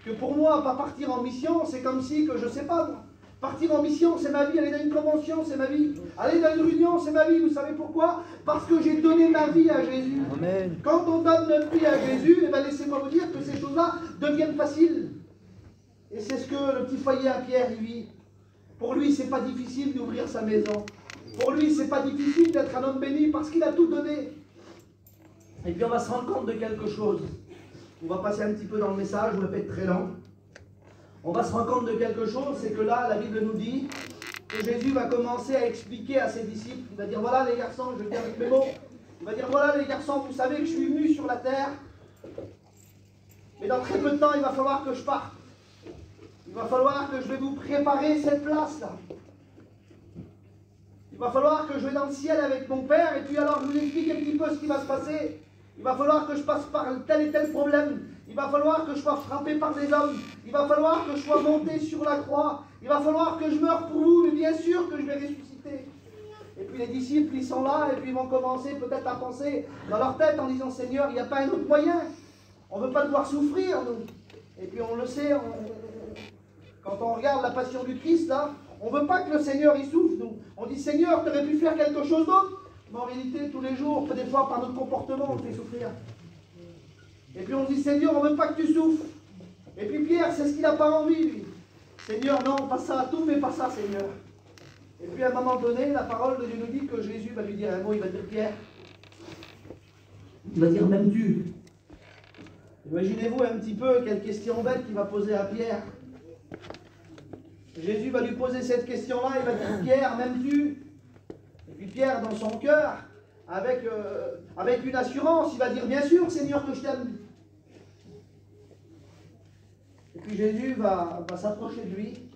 Que pour moi, pas partir en mission, c'est comme si que je ne sais pas, moi. Partir en mission, c'est ma vie. Aller dans une convention, c'est ma vie. Aller dans une réunion, c'est ma vie. Vous savez pourquoi? Parce que j'ai donné ma vie à Jésus. Amen. Quand on donne notre vie à Jésus, eh ben laissez-moi vous dire que ces choses-là deviennent faciles. Et c'est ce que le petit foyer à Pierre il vit. Pour lui, c'est pas difficile d'ouvrir sa maison. Pour lui, c'est pas difficile d'être un homme béni parce qu'il a tout donné. Et puis on va se rendre compte de quelque chose. On va passer un petit peu dans le message, je ne vais pas être très long. On va se rendre compte de quelque chose, c'est que là, la Bible nous dit que Jésus va commencer à expliquer à ses disciples. Il va dire, voilà les garçons, je vais dire avec mes mots. Il va dire, voilà les garçons, vous savez que je suis venu sur la terre. Mais dans très peu de temps, il va falloir que je parte. Il va falloir que je vais vous préparer cette place-là. Il va falloir que je vais dans le ciel avec mon Père, et puis alors je vous explique un petit peu ce qui va se passer. Il va falloir que je passe par tel et tel problème. Il va falloir que je sois frappé par des hommes. Il va falloir que je sois monté sur la croix. Il va falloir que je meure pour vous, mais bien sûr que je vais ressusciter. Et puis les disciples, ils sont là, et puis ils vont commencer peut-être à penser dans leur tête en disant, Seigneur, il n'y a pas un autre moyen. On ne veut pas devoir souffrir, nous. Et puis on le sait, quand on regarde la passion du Christ, là, on ne veut pas que le Seigneur il souffre, nous. On dit, Seigneur, tu aurais pu faire quelque chose d'autre. Mais en réalité, tous les jours, des fois, par notre comportement, on te fait souffrir. Et puis on dit, Seigneur, on ne veut pas que tu souffres. Et puis Pierre, c'est ce qu'il n'a pas envie, lui. Seigneur, non, pas ça, tout, mais pas ça, Seigneur. Et puis à un moment donné, la parole de Dieu nous dit que Jésus va lui dire un mot, il va dire, Pierre. Il va dire, m'aimes-tu? Imaginez-vous un petit peu quelle question bête qu'il va poser à Pierre. Jésus va lui poser cette question-là, il va dire, Pierre, m'aimes-tu? Et puis Pierre, dans son cœur, avec une assurance, il va dire, bien sûr, Seigneur, que je t'aime. puis Jésus va s'approcher de lui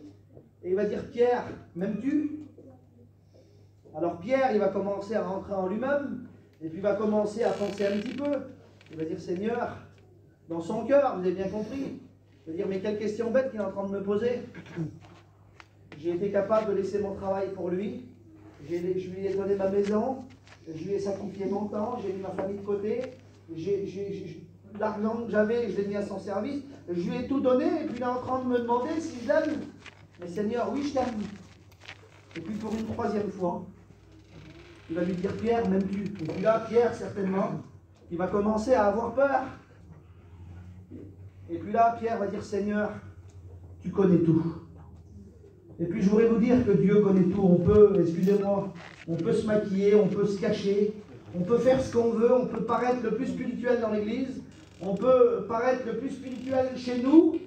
et il va dire, Pierre, m'aimes-tu? Alors Pierre, il va commencer à rentrer en lui-même et puis il va commencer à penser un petit peu. Il va dire, Seigneur, dans son cœur, vous avez bien compris. Il va dire, mais quelle question bête qu'il est en train de me poser. J'ai été capable de laisser mon travail pour lui. Je lui ai donné ma maison. Je lui ai sacrifié mon temps. J'ai mis ma famille de côté. L'argent que j'avais, je l'ai mis à son service. Je lui ai tout donné. Et puis il est en train de me demander si je l'aime. Mais Seigneur, oui, je t'aime. Et puis pour une troisième fois, il va lui dire, Pierre, m'aimes-tu? Et puis là, Pierre, certainement, il va commencer à avoir peur. Et puis là, Pierre va dire, Seigneur, tu connais tout. Et puis je voudrais vous dire que Dieu connaît tout. On peut, excusez-moi, on peut se maquiller, on peut se cacher, on peut faire ce qu'on veut, on peut paraître le plus spirituel dans l'église, on peut paraître le plus spirituel chez nous,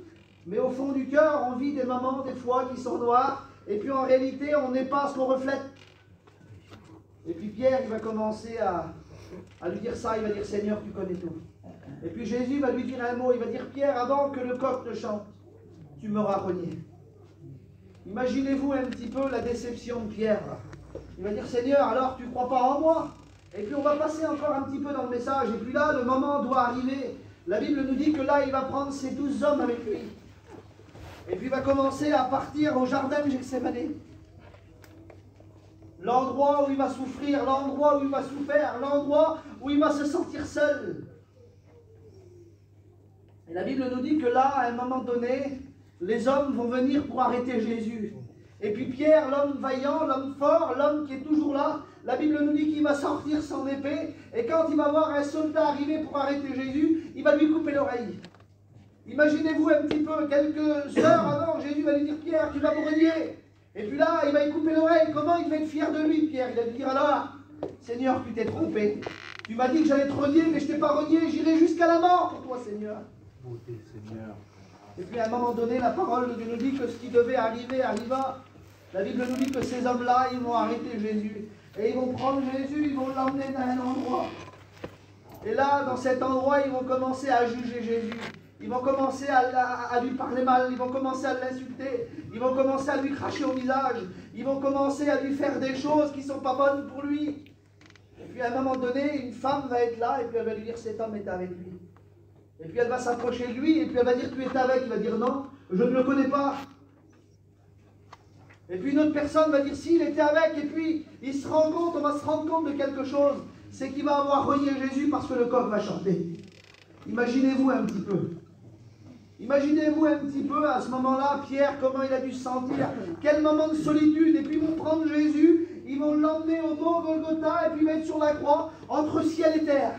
mais au fond du cœur, on vit des moments, des fois, qui sont noirs, et puis en réalité, on n'est pas ce qu'on reflète. Et puis Pierre, il va commencer à lui dire ça, il va dire, Seigneur, tu connais tout. Et puis Jésus va lui dire un mot, il va dire, Pierre, avant que le coq ne chante, tu m'auras renié. Imaginez-vous un petit peu la déception de Pierre. Il va dire, Seigneur, alors tu ne crois pas en moi? Et puis on va passer encore un petit peu dans le message. Et puis là, le moment doit arriver. La Bible nous dit que là, il va prendre ses 12 hommes avec lui. Et puis il va commencer à partir au jardin de Gethsémani. L'endroit où il va souffrir, l'endroit où il va souffrir, l'endroit où il va se sentir seul. Et la Bible nous dit que là, à un moment donné, les hommes vont venir pour arrêter Jésus. Et puis Pierre, l'homme vaillant, l'homme fort, l'homme qui est toujours là, la Bible nous dit qu'il va sortir son épée, et quand il va voir un soldat arriver pour arrêter Jésus, il va lui couper l'oreille. Imaginez-vous un petit peu, quelques heures avant, Jésus va lui dire, Pierre, tu vas me renier. Et puis là, il va lui couper l'oreille. Comment il va être fier de lui, Pierre? Il va lui dire, alors, Seigneur, tu t'es trompé. Tu m'as dit que j'allais te renier, mais je ne t'ai pas renié, j'irai jusqu'à la mort pour toi, Seigneur. Et puis à un moment donné, la parole de Dieu nous dit que ce qui devait arriver arriva. La Bible nous dit que ces hommes-là, ils vont arrêter Jésus. Et ils vont prendre Jésus, ils vont l'emmener dans un endroit. Et là, dans cet endroit, ils vont commencer à juger Jésus. Ils vont commencer à lui parler mal, ils vont commencer à l'insulter, ils vont commencer à lui cracher au visage, ils vont commencer à lui faire des choses qui ne sont pas bonnes pour lui. Et puis à un moment donné, une femme va être là et puis elle va lui dire, cet homme est avec lui. Et puis elle va s'approcher de lui, et puis elle va dire, tu es avec? Il va dire, non, je ne le connais pas. Et puis une autre personne va dire, si, il était avec, et puis il se rend compte, on va se rendre compte de quelque chose, c'est qu'il va avoir renié Jésus parce que le coq va chanter. Imaginez-vous un petit peu. Imaginez-vous un petit peu à ce moment-là, Pierre, comment il a dû se sentir, quel moment de solitude, et puis ils vont prendre Jésus, ils vont l'emmener au mont Golgotha, et puis il va être sur la croix, entre ciel et terre.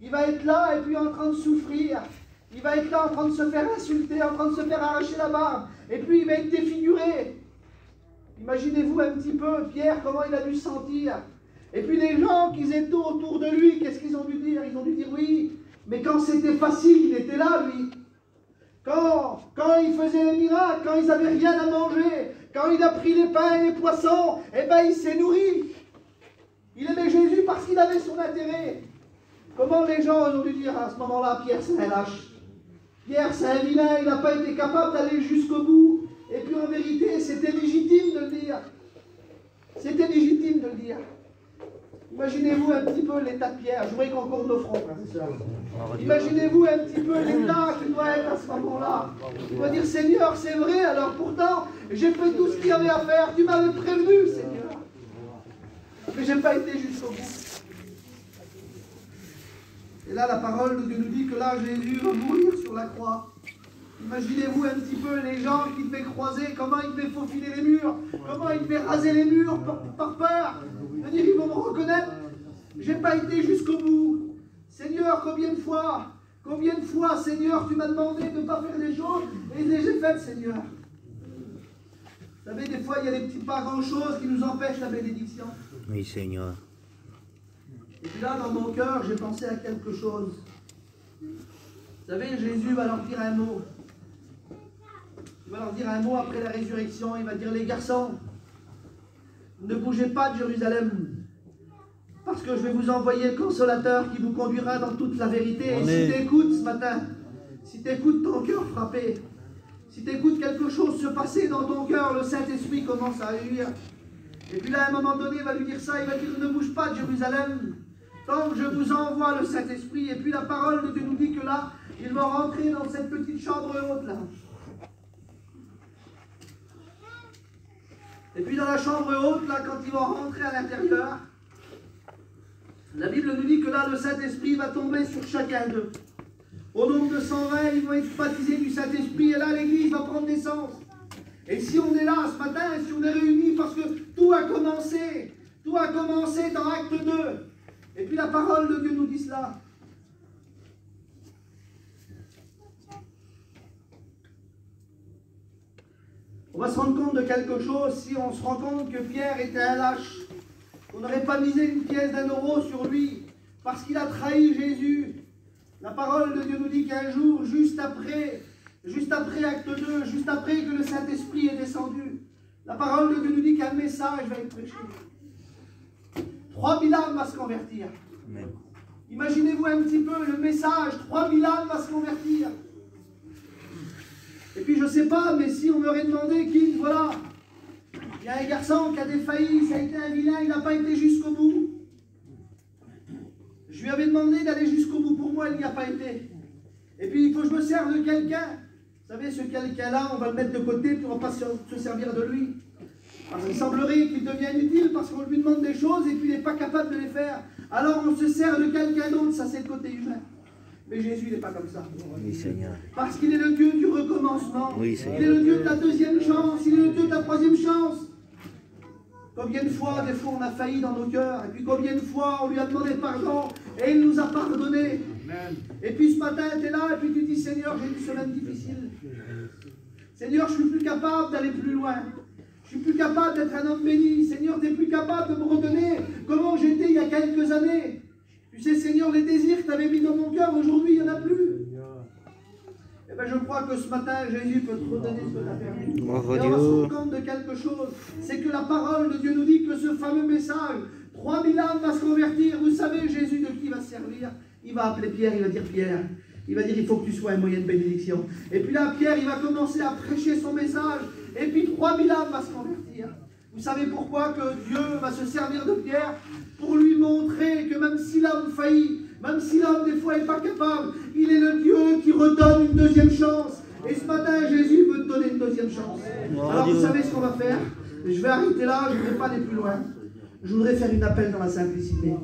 Il va être là et puis en train de souffrir. Il va être là en train de se faire insulter, en train de se faire arracher la barbe. Et puis il va être défiguré. Imaginez-vous un petit peu, Pierre, comment il a dû se sentir. Et puis les gens qui étaient autour de lui, qu'est-ce qu'ils ont dû dire? Ils ont dû dire oui, mais quand c'était facile, il était là, lui. Quand il faisait les miracles, quand ils n'avaient rien à manger, quand il a pris les pains et les poissons, eh bien il s'est nourri. Il aimait Jésus parce qu'il avait son intérêt. Comment les gens ont dû dire à ce moment-là, Pierre c'est un lâche, Pierre c'est un vilain, il n'a pas été capable d'aller jusqu'au bout. Et puis en vérité, c'était légitime de le dire. C'était légitime de le dire. Imaginez-vous un petit peu l'état de Pierre. Je voudrais qu'on court nos fronts, frères et sœurs. Imaginez-vous un petit peu l'état qu'il doit être à ce moment-là. Il doit dire, Seigneur, c'est vrai, alors pourtant, j'ai fait tout ce qu'il y avait à faire. Tu m'avais prévenu, Seigneur. Mais je n'ai pas été jusqu'au bout. Et là, la parole de Dieu nous dit que là, Jésus va mourir sur la croix. Imaginez-vous un petit peu les gens qui devaient croiser, comment ils devaient faufiler les murs, comment ils devaient raser les murs par peur. De dire, ils vont me reconnaître. J'ai pas été jusqu'au bout. Seigneur, combien de fois, Seigneur, tu m'as demandé de ne pas faire des choses et je les ai faites, Seigneur. Vous savez, des fois, il y a des petits pas grand-chose qui nous empêchent la bénédiction. Oui, Seigneur. Et puis là, dans mon cœur, j'ai pensé à quelque chose. Vous savez, Jésus va leur dire un mot. Il va leur dire un mot après la résurrection. Il va dire, les garçons, ne bougez pas de Jérusalem, parce que je vais vous envoyer le consolateur qui vous conduira dans toute la vérité. Et si tu écoutes ce matin, si tu écoutes ton cœur frappé, Si tu écoutes quelque chose se passer dans ton cœur, le Saint-Esprit commence à agir. Et puis là, à un moment donné, il va lui dire ça, il va dire, ne bouge pas de Jérusalem, tant que je vous envoie le Saint-Esprit. Et puis la parole de Dieu nous dit que là, il va rentrer dans cette petite chambre haute là. Et puis dans la chambre haute, là, quand ils vont rentrer à l'intérieur, la Bible nous dit que là, le Saint-Esprit va tomber sur chacun d'eux. Au nombre de 120, ils vont être baptisés du Saint-Esprit, et là, l'Église va prendre naissance. Et si on est là ce matin, si on est réunis, parce que tout a commencé dans Acte 2. Et puis la parole de Dieu nous dit cela. On va se rendre compte de quelque chose si on se rend compte que Pierre était un lâche. On n'aurait pas misé une pièce d'1 € sur lui parce qu'il a trahi Jésus. La parole de Dieu nous dit qu'un jour, juste après Acte 2, juste après que le Saint-Esprit est descendu, la parole de Dieu nous dit qu'un message va être prêché. 3000 âmes vont se convertir. Amen. Imaginez-vous un petit peu le message, 3000 âmes vont se convertir. Et puis je ne sais pas, mais si on m'aurait demandé qui, voilà, il y a un garçon qui a défailli, ça a été un vilain, il n'a pas été jusqu'au bout. Je lui avais demandé d'aller jusqu'au bout, pour moi il n'y a pas été. Et puis il faut que je me serve de quelqu'un. Vous savez, ce quelqu'un-là, on va le mettre de côté, puis on ne va pas se servir de lui. Parce qu'il semblerait qu'il devienne utile, parce qu'on lui demande des choses, et puis il n'est pas capable de les faire. Alors on se sert de quelqu'un d'autre, ça c'est le côté humain. Mais Jésus n'est pas comme ça. Oui, Seigneur. Parce qu'il est le Dieu du recommencement. Oui, Seigneur. Il est le Dieu de la 2e chance. Il est le Dieu de la 3e chance. Combien de fois, des fois, on a failli dans nos cœurs. Et puis combien de fois, on lui a demandé pardon et il nous a pardonné. Amen. Et puis ce matin, tu es là et puis tu dis, Seigneur, j'ai une semaine difficile. Seigneur, je suis plus capable d'aller plus loin. Je suis plus capable d'être un homme béni. Seigneur, tu n'es plus capable de me redonner comment j'étais il y a quelques années. Tu sais, Seigneur, les désirs que tu avais mis dans mon cœur, aujourd'hui, il n'y en a plus. Eh bien, je crois que ce matin, Jésus peut te redonner ce que tu as perdu. Et on va se rendre compte de quelque chose. C'est que la parole de Dieu nous dit que ce fameux message, 3000 âmes vont se convertir. Vous savez, Jésus, de qui il va se servir? Il va appeler Pierre, il va dire, Pierre, il va dire, il faut que tu sois un moyen de bénédiction. Et puis là, Pierre, il va commencer à prêcher son message. Et puis 3000 âmes vont se convertir. Vous savez pourquoi que Dieu va se servir de Pierre? Pour lui montrer que même si l'homme faillit, même si l'homme des fois n'est pas capable, il est le Dieu qui redonne une 2e chance. Et ce matin, Jésus veut te donner une 2e chance. Alors vous savez ce qu'on va faire? Je vais arrêter là, je ne vais pas aller plus loin. Je voudrais faire une appel dans la simplicité.